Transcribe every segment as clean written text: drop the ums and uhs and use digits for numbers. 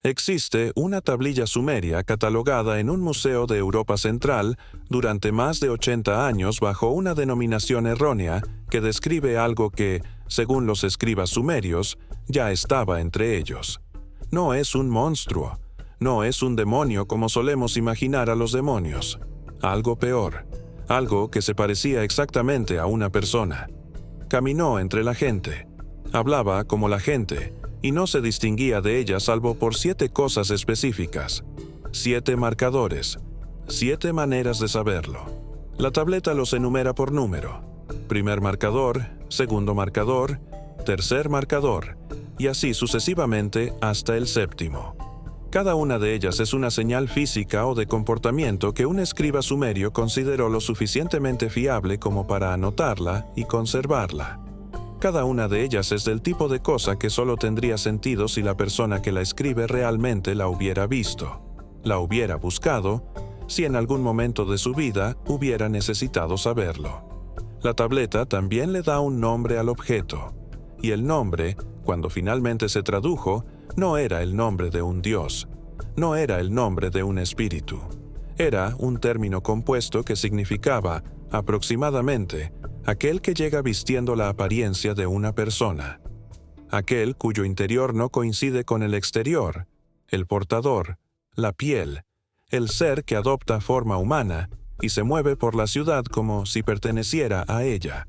Existe una tablilla sumeria catalogada en un museo de Europa Central durante más de 80 años bajo una denominación errónea que describe algo que, según los escribas sumerios, ya estaba entre ellos. No es un monstruo, no es un demonio como solemos imaginar a los demonios. Algo peor, algo que se parecía exactamente a una persona. Caminó entre la gente, hablaba como la gente, y no se distinguía de ella salvo por 7 cosas específicas, 7 marcadores, 7 maneras de saberlo. La tableta los enumera por número: primer marcador, segundo marcador, tercer marcador, y así sucesivamente hasta el séptimo. Cada una de ellas es una señal física o de comportamiento que un escriba sumerio consideró lo suficientemente fiable como para anotarla y conservarla. Cada una de ellas es del tipo de cosa que solo tendría sentido si la persona que la escribe realmente la hubiera visto, la hubiera buscado, si en algún momento de su vida hubiera necesitado saberlo. La tableta también le da un nombre al objeto, y el nombre, cuando finalmente se tradujo, no era el nombre de un dios, no era el nombre de un espíritu. Era un término compuesto que significaba, aproximadamente, aquel que llega vistiendo la apariencia de una persona, aquel cuyo interior no coincide con el exterior, el portador, la piel, el ser que adopta forma humana y se mueve por la ciudad como si perteneciera a ella.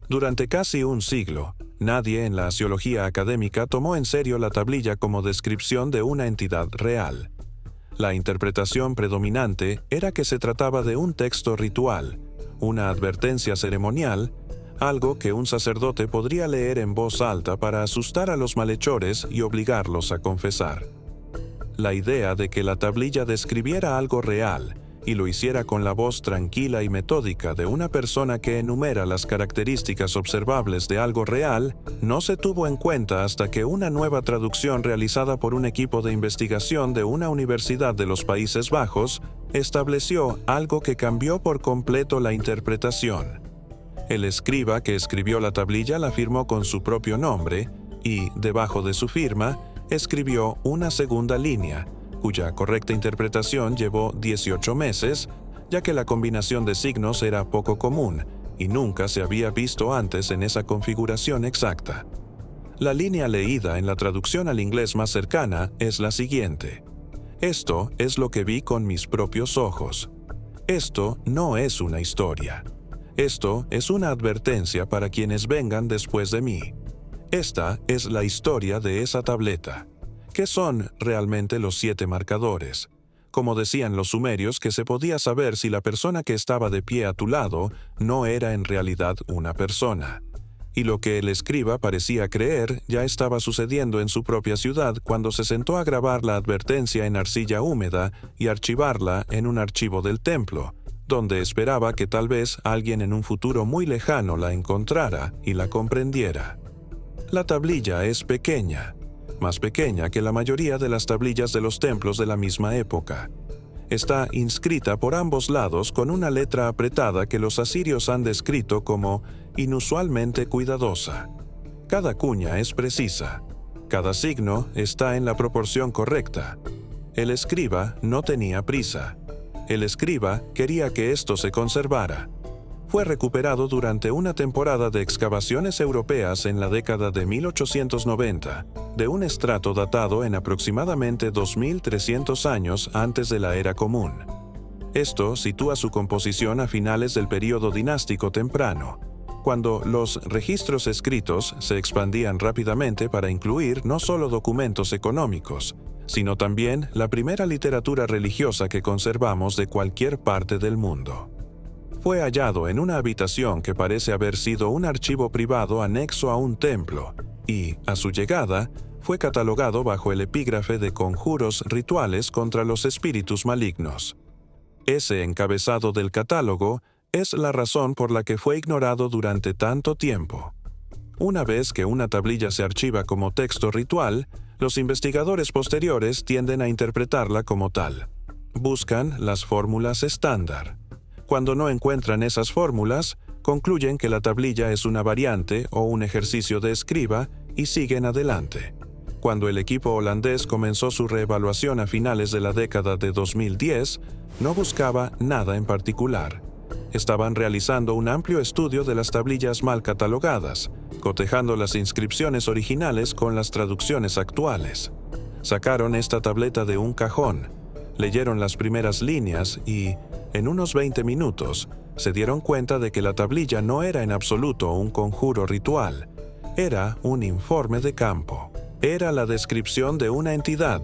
Durante casi un siglo, nadie en la axiología académica tomó en serio la tablilla como descripción de una entidad real. La interpretación predominante era que se trataba de un texto ritual, una advertencia ceremonial, algo que un sacerdote podría leer en voz alta para asustar a los malhechores y obligarlos a confesar. La idea de que la tablilla describiera algo real y lo hiciera con la voz tranquila y metódica de una persona que enumera las características observables de algo real no se tuvo en cuenta hasta que una nueva traducción realizada por un equipo de investigación de una universidad de los Países Bajos estableció algo que cambió por completo la interpretación. El escriba que escribió la tablilla la firmó con su propio nombre y, debajo de su firma, escribió una segunda línea, cuya correcta interpretación llevó 18 meses, ya que la combinación de signos era poco común y nunca se había visto antes en esa configuración exacta. La línea leída en la traducción al inglés más cercana es la siguiente: esto es lo que vi con mis propios ojos. Esto no es una historia. Esto es una advertencia para quienes vengan después de mí. Esta es la historia de esa tableta. ¿Qué son realmente los 7 marcadores? Como decían los sumerios, que se podía saber si la persona que estaba de pie a tu lado no era en realidad una persona. Y lo que el escriba parecía creer ya estaba sucediendo en su propia ciudad cuando se sentó a grabar la advertencia en arcilla húmeda y archivarla en un archivo del templo, donde esperaba que tal vez alguien en un futuro muy lejano la encontrara y la comprendiera. La tablilla es pequeña, más pequeña que la mayoría de las tablillas de los templos de la misma época. Está inscrita por ambos lados con una letra apretada que los asirios han descrito como inusualmente cuidadosa. Cada cuña es precisa. Cada signo está en la proporción correcta. El escriba no tenía prisa. El escriba quería que esto se conservara. Fue recuperado durante una temporada de excavaciones europeas en la década de 1890, de un estrato datado en aproximadamente 2300 años antes de la Era Común. Esto sitúa su composición a finales del período dinástico temprano, cuando los registros escritos se expandían rápidamente para incluir no solo documentos económicos, sino también la primera literatura religiosa que conservamos de cualquier parte del mundo. Fue hallado en una habitación que parece haber sido un archivo privado anexo a un templo y, a su llegada, fue catalogado bajo el epígrafe de conjuros rituales contra los espíritus malignos. Ese encabezado del catálogo es la razón por la que fue ignorado durante tanto tiempo. Una vez que una tablilla se archiva como texto ritual, los investigadores posteriores tienden a interpretarla como tal. Buscan las fórmulas estándar. Cuando no encuentran esas fórmulas, concluyen que la tablilla es una variante o un ejercicio de escriba y siguen adelante. cuando el equipo holandés comenzó su reevaluación a finales de la década de 2010, no buscaba nada en particular. Estaban realizando un amplio estudio de las tablillas mal catalogadas, cotejando las inscripciones originales con las traducciones actuales. Sacaron esta tableta de un cajón, leyeron las primeras líneas y, en unos 20 minutos, se dieron cuenta de que la tablilla no era en absoluto un conjuro ritual, era un informe de campo. Era la descripción de una entidad,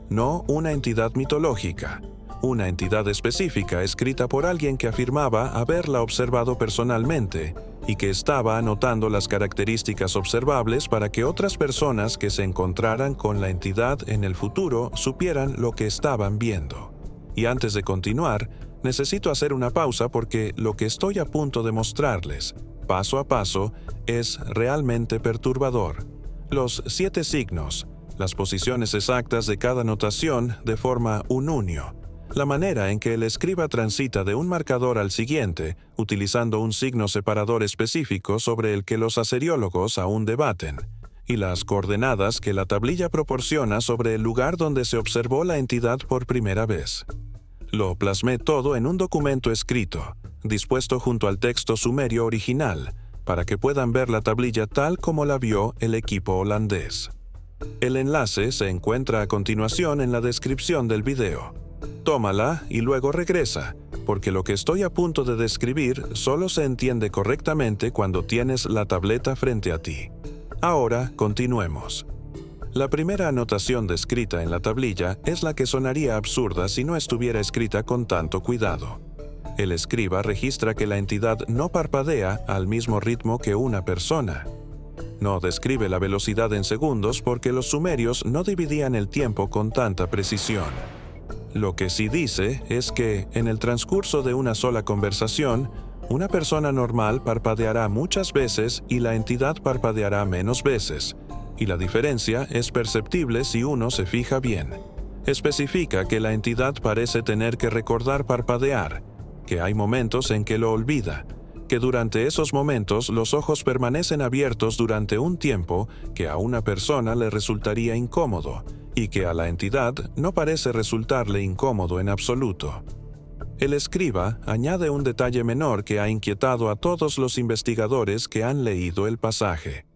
no una entidad mitológica, una entidad específica escrita por alguien que afirmaba haberla observado personalmente y que estaba anotando las características observables para que otras personas que se encontraran con la entidad en el futuro supieran lo que estaban viendo. Y antes de continuar, necesito hacer una pausa porque lo que estoy a punto de mostrarles, paso a paso, es realmente perturbador. Los 7 signos, las posiciones exactas de cada notación de forma ununio, la manera en que el escriba transita de un marcador al siguiente, utilizando un signo separador específico sobre el que los aseriólogos aún debaten, y las coordenadas que la tablilla proporciona sobre el lugar donde se observó la entidad por primera vez. Lo plasmé todo en un documento escrito, dispuesto junto al texto sumerio original, para que puedan ver la tablilla tal como la vio el equipo holandés. El enlace se encuentra a continuación en la descripción del video. Tómala y luego regresa, porque lo que estoy a punto de describir solo se entiende correctamente cuando tienes la tableta frente a ti. Ahora, continuemos. La primera anotación descrita en la tablilla es la que sonaría absurda si no estuviera escrita con tanto cuidado. El escriba registra que la entidad no parpadea al mismo ritmo que una persona. No describe la velocidad en segundos porque los sumerios no dividían el tiempo con tanta precisión. Lo que sí dice es que, en el transcurso de una sola conversación, una persona normal parpadeará muchas veces y la entidad parpadeará menos veces, y la diferencia es perceptible si uno se fija bien. Especifica que la entidad parece tener que recordar parpadear, que hay momentos en que lo olvida, que durante esos momentos los ojos permanecen abiertos durante un tiempo que a una persona le resultaría incómodo, y que a la entidad no parece resultarle incómodo en absoluto. El escriba añade un detalle menor que ha inquietado a todos los investigadores que han leído el pasaje.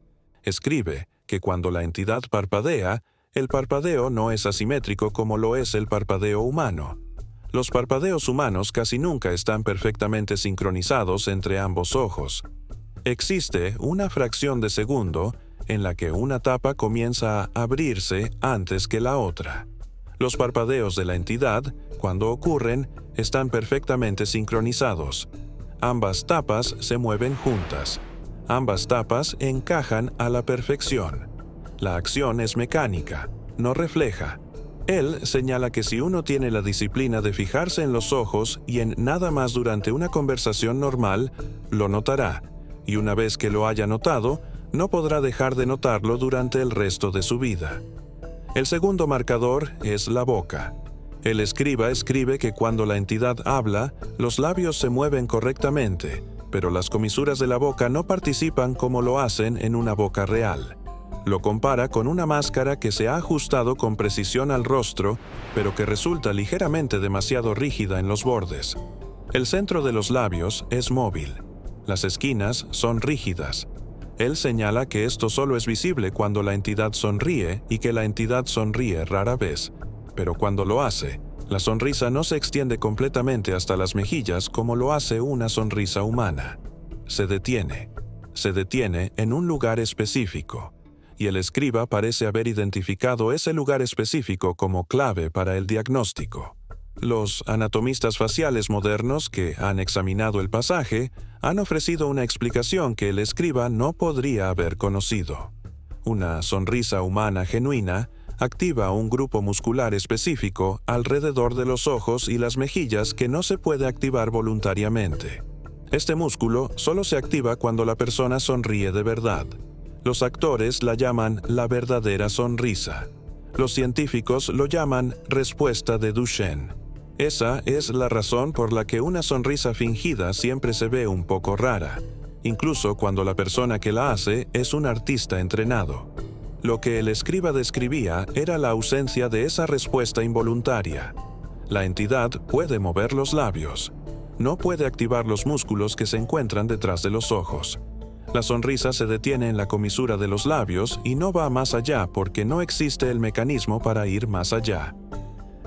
Escribe que cuando la entidad parpadea, el parpadeo no es asimétrico como lo es el parpadeo humano. Los parpadeos humanos casi nunca están perfectamente sincronizados entre ambos ojos. Existe una fracción de segundo en la que una tapa comienza a abrirse antes que la otra. Los parpadeos de la entidad, cuando ocurren, están perfectamente sincronizados. Ambas tapas se mueven juntas. Ambas tapas encajan a la perfección. La acción es mecánica, no refleja. Él señala que si uno tiene la disciplina de fijarse en los ojos y en nada más durante una conversación normal, lo notará, y una vez que lo haya notado, no podrá dejar de notarlo durante el resto de su vida. El segundo marcador es la boca. El escriba escribe que cuando la entidad habla, los labios se mueven correctamente, pero las comisuras de la boca no participan como lo hacen en una boca real. Lo compara con una máscara que se ha ajustado con precisión al rostro, pero que resulta ligeramente demasiado rígida en los bordes. El centro de los labios es móvil. Las esquinas son rígidas. Él señala que esto solo es visible cuando la entidad sonríe y que la entidad sonríe rara vez, pero cuando lo hace, la sonrisa no se extiende completamente hasta las mejillas como lo hace una sonrisa humana. Se detiene en un lugar específico, y el escriba parece haber identificado ese lugar específico como clave para el diagnóstico. Los anatomistas faciales modernos que han examinado el pasaje han ofrecido una explicación que el escriba no podría haber conocido. Una sonrisa humana genuina activa un grupo muscular específico alrededor de los ojos y las mejillas que no se puede activar voluntariamente. Este músculo solo se activa cuando la persona sonríe de verdad. Los actores la llaman la verdadera sonrisa. Los científicos lo llaman respuesta de Duchenne. Esa es la razón por la que una sonrisa fingida siempre se ve un poco rara, incluso cuando la persona que la hace es un artista entrenado. Lo que el escriba describía era la ausencia de esa respuesta involuntaria. La entidad puede mover los labios. No puede activar los músculos que se encuentran detrás de los ojos. La sonrisa se detiene en la comisura de los labios y no va más allá porque no existe el mecanismo para ir más allá.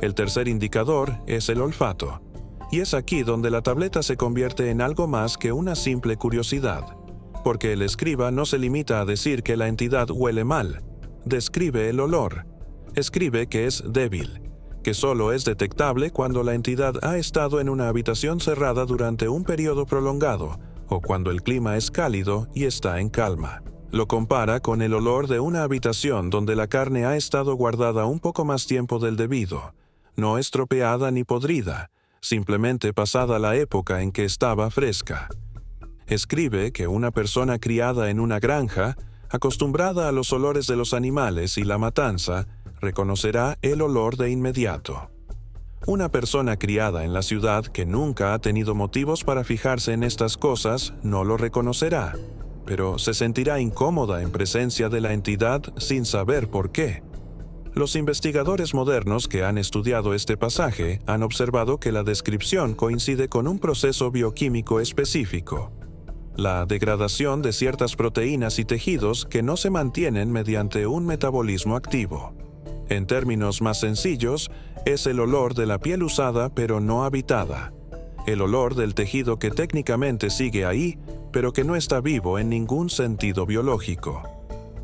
El tercer indicador es el olfato. Y es aquí donde la tableta se convierte en algo más que una simple curiosidad. Porque el escriba no se limita a decir que la entidad huele mal. Describe el olor. Escribe que es débil, que solo es detectable cuando la entidad ha estado en una habitación cerrada durante un periodo prolongado, o cuando el clima es cálido y está en calma. Lo compara con el olor de una habitación donde la carne ha estado guardada un poco más tiempo del debido, no estropeada ni podrida, simplemente pasada la época en que estaba fresca. Escribe que una persona criada en una granja, acostumbrada a los olores de los animales y la matanza, reconocerá el olor de inmediato. Una persona criada en la ciudad que nunca ha tenido motivos para fijarse en estas cosas no lo reconocerá, pero se sentirá incómoda en presencia de la entidad sin saber por qué. Los investigadores modernos que han estudiado este pasaje han observado que la descripción coincide con un proceso bioquímico específico: la degradación de ciertas proteínas y tejidos que no se mantienen mediante un metabolismo activo. En términos más sencillos, es el olor de la piel usada pero no habitada. El olor del tejido que técnicamente sigue ahí, pero que no está vivo en ningún sentido biológico.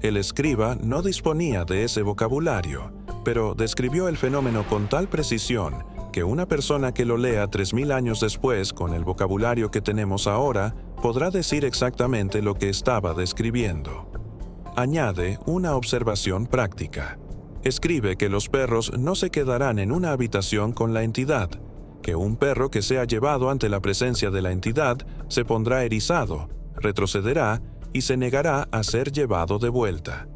El escriba no disponía de ese vocabulario, pero describió el fenómeno con tal precisión que una persona que lo lea 3000 años después con el vocabulario que tenemos ahora podrá decir exactamente lo que estaba describiendo. Añade una observación práctica. Escribe que los perros no se quedarán en una habitación con la entidad, que un perro que sea llevado ante la presencia de la entidad se pondrá erizado, retrocederá y se negará a ser llevado de vuelta.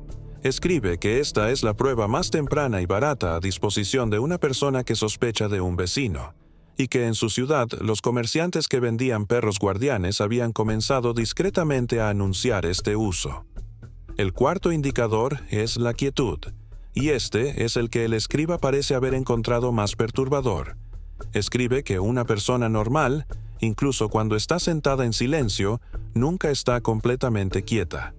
Escribe que esta es la prueba más temprana y barata a disposición de una persona que sospecha de un vecino, y que en su ciudad los comerciantes que vendían perros guardianes habían comenzado discretamente a anunciar este uso. El cuarto indicador es la quietud, y este es el que el escriba parece haber encontrado más perturbador. Escribe que una persona normal, incluso cuando está sentada en silencio, nunca está completamente quieta.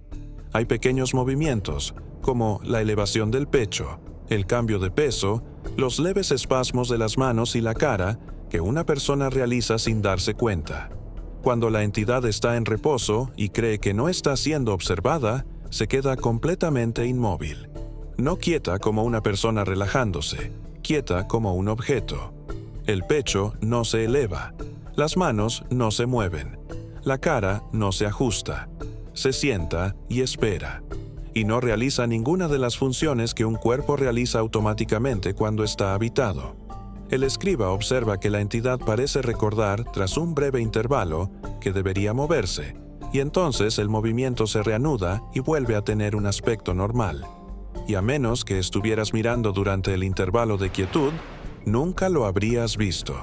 Hay pequeños movimientos, como la elevación del pecho, el cambio de peso, los leves espasmos de las manos y la cara, que una persona realiza sin darse cuenta. Cuando la entidad está en reposo y cree que no está siendo observada, se queda completamente inmóvil. No quieta como una persona relajándose, quieta como un objeto. El pecho no se eleva, las manos no se mueven, la cara no se ajusta, se sienta y espera, y no realiza ninguna de las funciones que un cuerpo realiza automáticamente cuando está habitado. El escriba observa que la entidad parece recordar, tras un breve intervalo, que debería moverse, y entonces el movimiento se reanuda y vuelve a tener un aspecto normal. Y a menos que estuvieras mirando durante el intervalo de quietud, nunca lo habrías visto.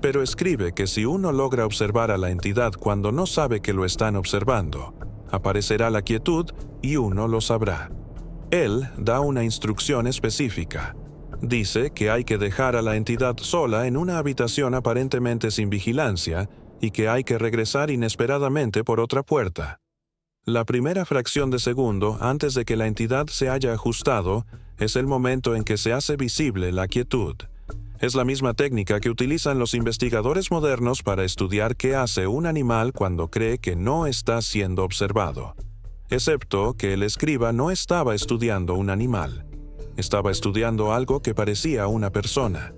Pero escribe que si uno logra observar a la entidad cuando no sabe que lo están observando, aparecerá la quietud y uno lo sabrá. Él da una instrucción específica. Dice que hay que dejar a la entidad sola en una habitación aparentemente sin vigilancia y que hay que regresar inesperadamente por otra puerta. La primera fracción de segundo antes de que la entidad se haya ajustado es el momento en que se hace visible la quietud. Es la misma técnica que utilizan los investigadores modernos para estudiar qué hace un animal cuando cree que no está siendo observado. Excepto que el escriba no estaba estudiando un animal. Estaba estudiando algo que parecía una persona.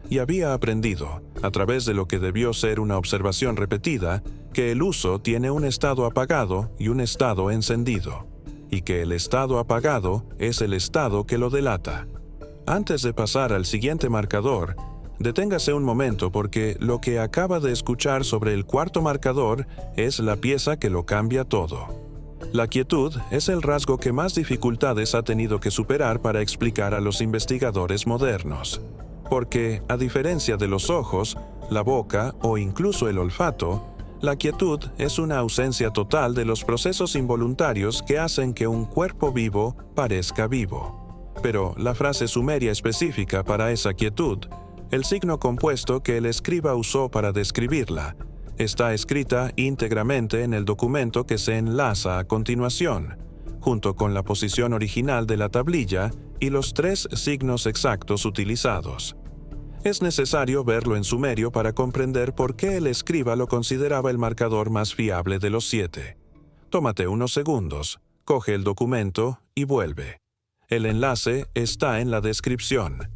Y había aprendido, a través de lo que debió ser una observación repetida, que el uso tiene un estado apagado y un estado encendido, y que el estado apagado es el estado que lo delata. Antes de pasar al siguiente marcador, deténgase un momento porque lo que acaba de escuchar sobre el cuarto marcador es la pieza que lo cambia todo. La quietud es el rasgo que más dificultades ha tenido que superar para explicar a los investigadores modernos. Porque, a diferencia de los ojos, la boca o incluso el olfato, La quietud es una ausencia total de los procesos involuntarios que hacen que un cuerpo vivo parezca vivo. Pero la frase sumeria específica para esa quietud, el signo compuesto que el escriba usó para describirla, está escrita íntegramente en el documento que se enlaza a continuación, junto con la posición original de la tablilla y los 3 signos exactos utilizados. Es necesario verlo en sumerio para comprender por qué el escriba lo consideraba el marcador más fiable de los 7. Tómate unos segundos, coge el documento y vuelve. El enlace está en la descripción.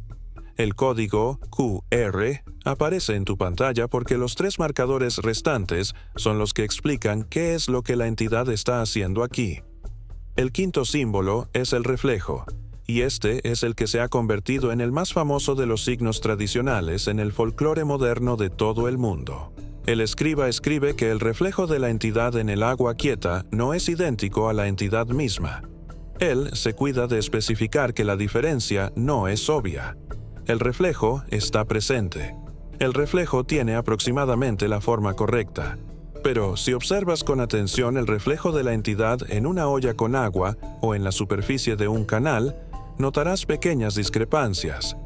El código QR aparece en tu pantalla porque los 3 marcadores restantes son los que explican qué es lo que la entidad está haciendo aquí. El 5.º símbolo es el reflejo, y este es el que se ha convertido en el más famoso de los signos tradicionales en el folclore moderno de todo el mundo. El escriba escribe que el reflejo de la entidad en el agua quieta no es idéntico a la entidad misma. Él se cuida de especificar que la diferencia no es obvia. El reflejo está presente. El reflejo tiene aproximadamente la forma correcta. Pero si observas con atención el reflejo de la entidad en una olla con agua o en la superficie de un canal, notarás pequeñas discrepancias.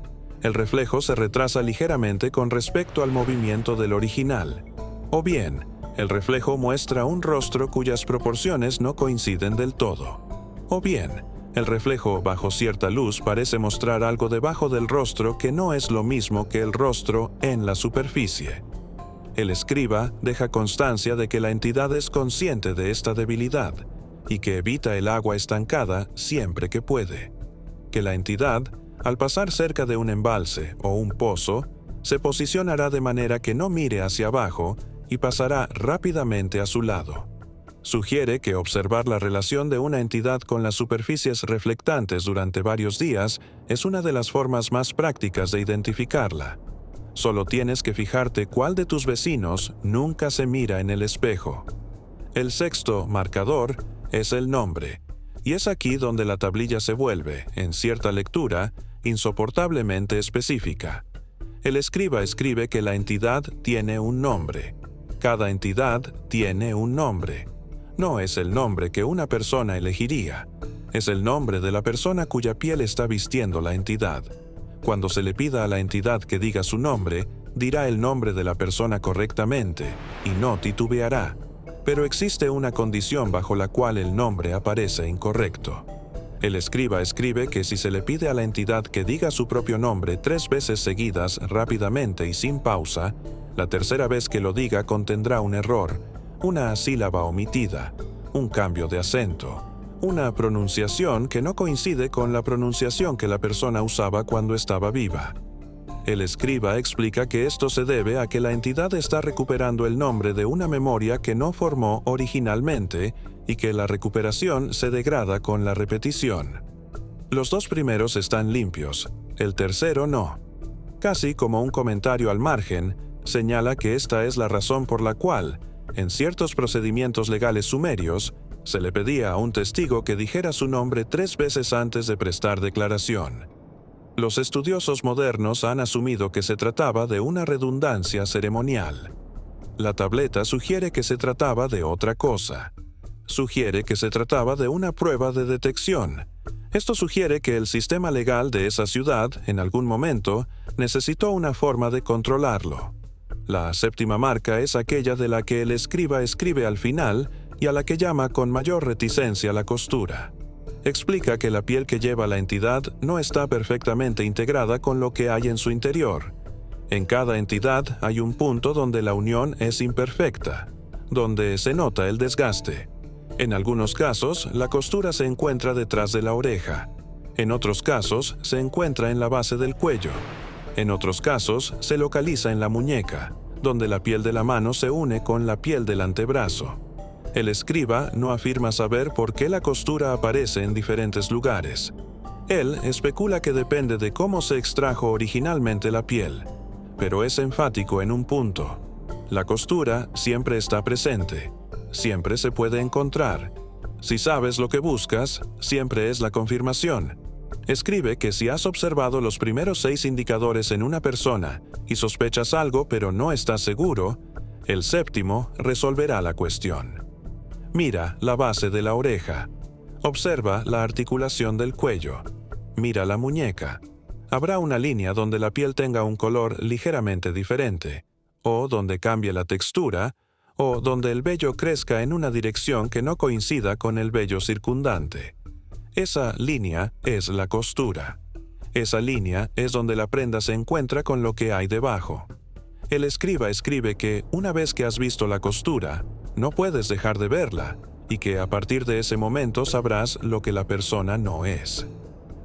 El reflejo se retrasa ligeramente con respecto al movimiento del original. O bien, el reflejo muestra un rostro cuyas proporciones no coinciden del todo. O bien, el reflejo bajo cierta luz parece mostrar algo debajo del rostro que no es lo mismo que el rostro en la superficie. El escriba deja constancia de que la entidad es consciente de esta debilidad y que evita el agua estancada siempre que puede. Que la entidad, al pasar cerca de un embalse o un pozo, se posicionará de manera que no mire hacia abajo y pasará rápidamente a su lado. Sugiere que observar la relación de una entidad con las superficies reflectantes durante varios días es una de las formas más prácticas de identificarla. Solo tienes que fijarte cuál de tus vecinos nunca se mira en el espejo. El 6.º marcador es el nombre. Y es aquí donde la tablilla se vuelve, en cierta lectura, insoportablemente específica. El escriba escribe que la entidad tiene un nombre. Cada entidad tiene un nombre. No es el nombre que una persona elegiría. Es el nombre de la persona cuya piel está vistiendo la entidad. Cuando se le pida a la entidad que diga su nombre, dirá el nombre de la persona correctamente y no titubeará. Pero existe una condición bajo la cual el nombre aparece incorrecto. El escriba escribe que si se le pide a la entidad que diga su propio nombre 3 veces seguidas rápidamente y sin pausa, la tercera vez que lo diga contendrá un error, una sílaba omitida, un cambio de acento, una pronunciación que no coincide con la pronunciación que la persona usaba cuando estaba viva. El escriba explica que esto se debe a que la entidad está recuperando el nombre de una memoria que no formó originalmente y que la recuperación se degrada con la repetición. Los 2 primeros están limpios, el tercero no. Casi como un comentario al margen, señala que esta es la razón por la cual, en ciertos procedimientos legales sumerios, se le pedía a un testigo que dijera su nombre 3 veces antes de prestar declaración. Los estudiosos modernos han asumido que se trataba de una redundancia ceremonial. La tableta sugiere que se trataba de otra cosa. Sugiere que se trataba de una prueba de detección. Esto sugiere que el sistema legal de esa ciudad, en algún momento, necesitó una forma de controlarlo. La 7ª marca es aquella de la que el escriba escribe al final y a la que llama con mayor reticencia la costura. Explica que la piel que lleva la entidad no está perfectamente integrada con lo que hay en su interior. En cada entidad hay un punto donde la unión es imperfecta, donde se nota el desgaste. En algunos casos, la costura se encuentra detrás de la oreja. En otros casos, se encuentra en la base del cuello. En otros casos, se localiza en la muñeca, donde la piel de la mano se une con la piel del antebrazo. El escriba no afirma saber por qué la costura aparece en diferentes lugares. Él especula que depende de cómo se extrajo originalmente la piel, pero es enfático en un punto. La costura siempre está presente, siempre se puede encontrar. Si sabes lo que buscas, siempre es la confirmación. Escribe que si has observado los primeros 6 indicadores en una persona y sospechas algo pero no estás seguro, El séptimo resolverá la cuestión. Mira la base de la oreja. Observa la articulación del cuello. Mira la muñeca. Habrá una línea donde la piel tenga un color ligeramente diferente, o donde cambie la textura, o donde el vello crezca en una dirección que no coincida con el vello circundante. Esa línea es la costura. Esa línea es donde la prenda se encuentra con lo que hay debajo. El escriba escribe que una vez que has visto la costura, no puedes dejar de verla, y que a partir de ese momento sabrás lo que la persona no es.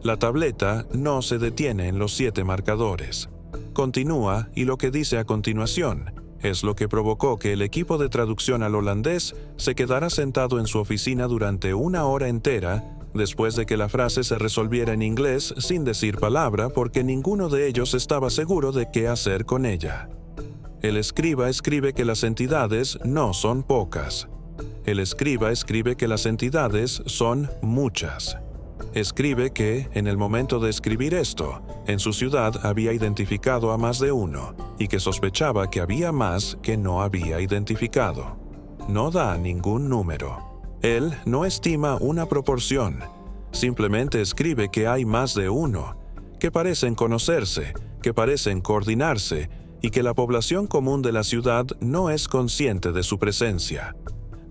La tableta no se detiene en los 7 marcadores. Continúa y lo que dice a continuación es lo que provocó que el equipo de traducción al holandés se quedara sentado en su oficina durante 1 hora entera después de que la frase se resolviera en inglés sin decir palabra porque ninguno de ellos estaba seguro de qué hacer con ella. El escriba escribe que las entidades no son pocas. El escriba escribe que las entidades son muchas. Escribe que, en el momento de escribir esto, en su ciudad había identificado a más de uno, y que sospechaba que había más que no había identificado. No da ningún número. Él no estima una proporción. Simplemente escribe que hay más de uno, que parecen conocerse, que parecen coordinarse, y que la población común de la ciudad no es consciente de su presencia.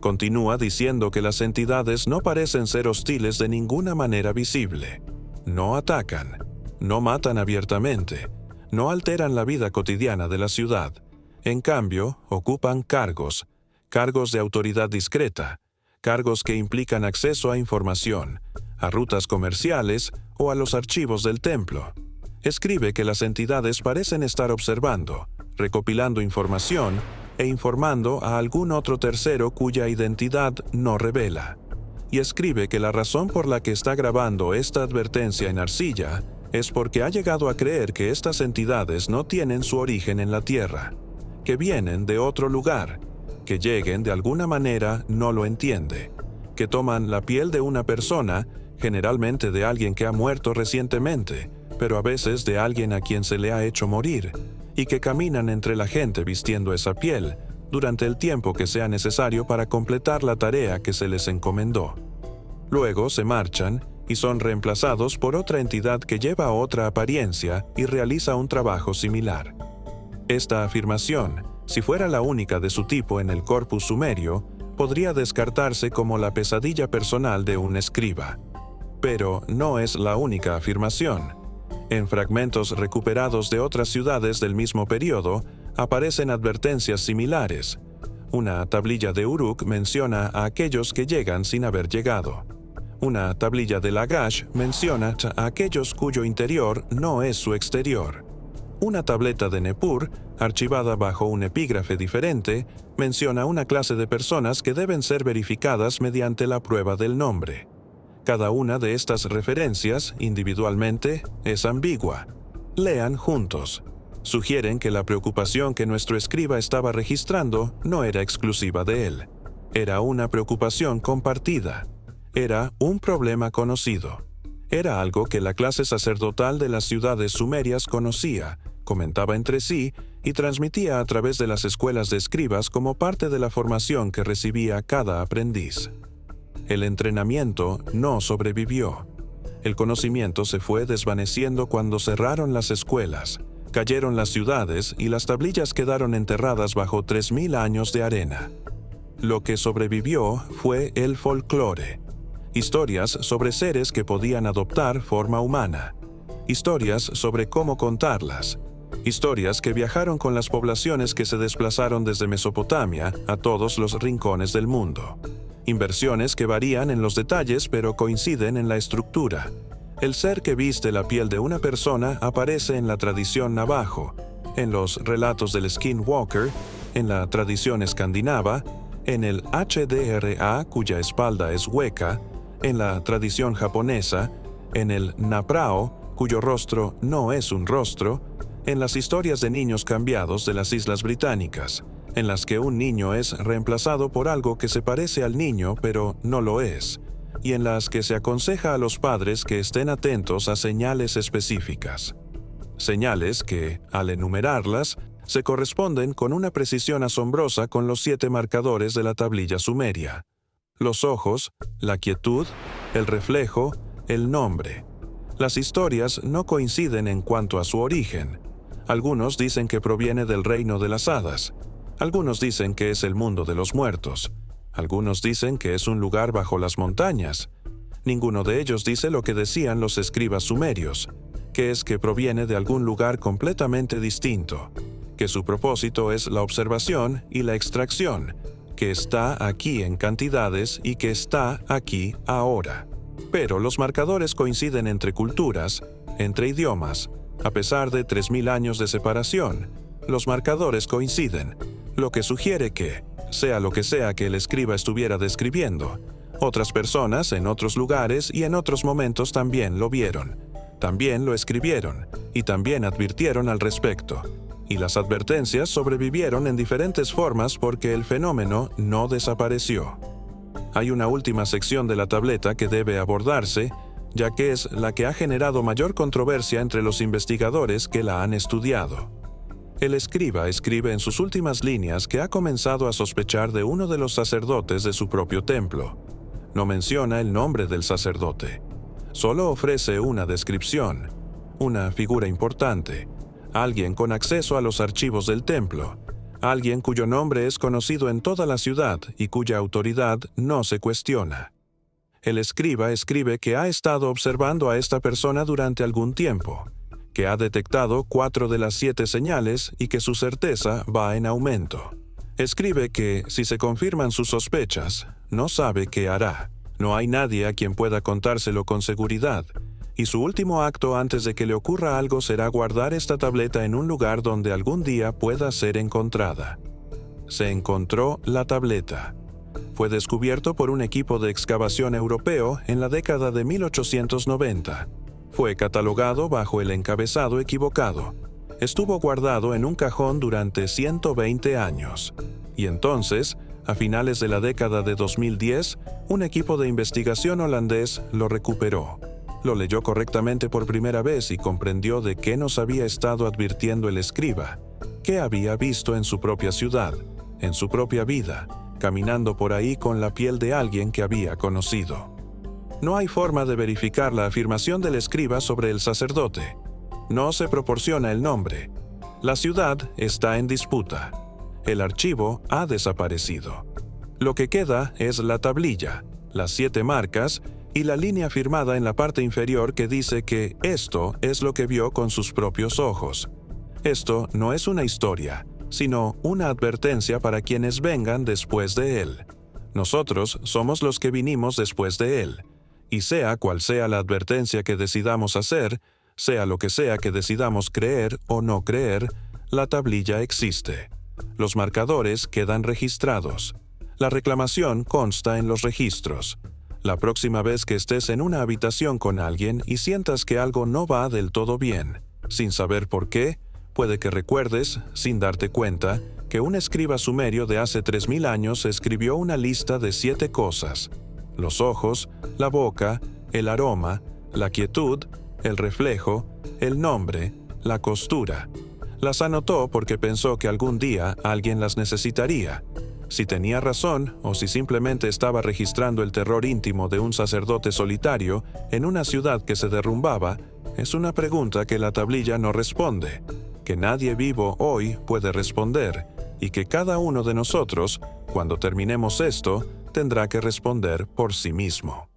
Continúa diciendo que las entidades no parecen ser hostiles de ninguna manera visible. No atacan, no matan abiertamente, no alteran la vida cotidiana de la ciudad. En cambio, ocupan cargos de autoridad discreta, cargos que implican acceso a información, a rutas comerciales o a los archivos del templo. Escribe que las entidades parecen estar observando, recopilando información e informando a algún otro tercero cuya identidad no revela. Y escribe que la razón por la que está grabando esta advertencia en arcilla es porque ha llegado a creer que estas entidades no tienen su origen en la Tierra, que vienen de otro lugar, que lleguen de alguna manera no lo entiende, que toman la piel de una persona, generalmente de alguien que ha muerto recientemente, pero a veces de alguien a quien se le ha hecho morir, y que caminan entre la gente vistiendo esa piel durante el tiempo que sea necesario para completar la tarea que se les encomendó. Luego se marchan y son reemplazados por otra entidad que lleva otra apariencia y realiza un trabajo similar. Esta afirmación, si fuera la única de su tipo en el corpus sumerio, podría descartarse como la pesadilla personal de un escriba. Pero no es la única afirmación. En fragmentos recuperados de otras ciudades del mismo periodo, aparecen advertencias similares. Una tablilla de Uruk menciona a aquellos que llegan sin haber llegado. Una tablilla de Lagash menciona a aquellos cuyo interior no es su exterior. Una tableta de Nippur, archivada bajo un epígrafe diferente, menciona una clase de personas que deben ser verificadas mediante la prueba del nombre. Cada una de estas referencias, individualmente, es ambigua. Lean juntos. Sugieren que la preocupación que nuestro escriba estaba registrando no era exclusiva de él. Era una preocupación compartida. Era un problema conocido. Era algo que la clase sacerdotal de las ciudades sumerias conocía, comentaba entre sí y transmitía a través de las escuelas de escribas como parte de la formación que recibía cada aprendiz. El entrenamiento no sobrevivió. El conocimiento se fue desvaneciendo cuando cerraron las escuelas, cayeron las ciudades y las tablillas quedaron enterradas bajo 3000 años de arena. Lo que sobrevivió fue el folclore. Historias sobre seres que podían adoptar forma humana. Historias sobre cómo contarlas. Historias que viajaron con las poblaciones que se desplazaron desde Mesopotamia a todos los rincones del mundo. Inversiones que varían en los detalles pero coinciden en la estructura. El ser que viste la piel de una persona aparece en la tradición navajo, en los relatos del skinwalker, en la tradición escandinava, en el HDRA cuya espalda es hueca, en la tradición japonesa, en el naprao cuyo rostro no es un rostro, en las historias de niños cambiados de las Islas Británicas, en las que un niño es reemplazado por algo que se parece al niño pero no lo es, y en las que se aconseja a los padres que estén atentos a señales específicas. Señales que, al enumerarlas, se corresponden con una precisión asombrosa con los 7 marcadores de la tablilla sumeria: los ojos, la quietud, el reflejo, el nombre. Las historias no coinciden en cuanto a su origen. Algunos dicen que proviene del reino de las hadas. Algunos dicen que es el mundo de los muertos. Algunos dicen que es un lugar bajo las montañas. Ninguno de ellos dice lo que decían los escribas sumerios, que es que proviene de algún lugar completamente distinto, que su propósito es la observación y la extracción, que está aquí en cantidades y que está aquí ahora. Pero los marcadores coinciden entre culturas, entre idiomas. A pesar de 3000 años de separación, los marcadores coinciden, lo que sugiere que, sea lo que sea que el escriba estuviera describiendo, otras personas en otros lugares y en otros momentos también lo vieron, también lo escribieron y también advirtieron al respecto. Y las advertencias sobrevivieron en diferentes formas porque el fenómeno no desapareció. Hay una última sección de la tableta que debe abordarse, ya que es la que ha generado mayor controversia entre los investigadores que la han estudiado. El escriba escribe en sus últimas líneas que ha comenzado a sospechar de uno de los sacerdotes de su propio templo. No menciona el nombre del sacerdote. Solo ofrece una descripción, una figura importante, alguien con acceso a los archivos del templo, alguien cuyo nombre es conocido en toda la ciudad y cuya autoridad no se cuestiona. El escriba escribe que ha estado observando a esta persona durante algún tiempo, que ha detectado 4 de las 7 señales y que su certeza va en aumento. Escribe que, si se confirman sus sospechas, no sabe qué hará. No hay nadie a quien pueda contárselo con seguridad, y su último acto antes de que le ocurra algo será guardar esta tableta en un lugar donde algún día pueda ser encontrada. Se encontró la tableta. Fue descubierto por un equipo de excavación europeo en la década de 1890. Fue catalogado bajo el encabezado equivocado. Estuvo guardado en un cajón durante 120 años. Y entonces, a finales de la década de 2010, un equipo de investigación holandés lo recuperó. Lo leyó correctamente por primera vez y comprendió de qué nos había estado advirtiendo el escriba, qué había visto en su propia ciudad, en su propia vida, caminando por ahí con la piel de alguien que había conocido. No hay forma de verificar la afirmación del escriba sobre el sacerdote. No se proporciona el nombre. La ciudad está en disputa. El archivo ha desaparecido. Lo que queda es la tablilla, las 7 marcas y la línea firmada en la parte inferior que dice que esto es lo que vio con sus propios ojos. Esto no es una historia, sino una advertencia para quienes vengan después de él. Nosotros somos los que vinimos después de él, y sea cual sea la advertencia que decidamos hacer, sea lo que sea que decidamos creer o no creer, la tablilla existe. Los marcadores quedan registrados. La reclamación consta en los registros. La próxima vez que estés en una habitación con alguien y sientas que algo no va del todo bien, sin saber por qué, puede que recuerdes, sin darte cuenta, que un escriba sumerio de hace 3000 años escribió una lista de 7 cosas: los ojos, la boca, el aroma, la quietud, el reflejo, el nombre, la costura. Las anotó porque pensó que algún día alguien las necesitaría. Si tenía razón o si simplemente estaba registrando el terror íntimo de un sacerdote solitario en una ciudad que se derrumbaba, es una pregunta que la tablilla no responde, que nadie vivo hoy puede responder y que cada uno de nosotros, cuando terminemos esto, tendrá que responder por sí mismo.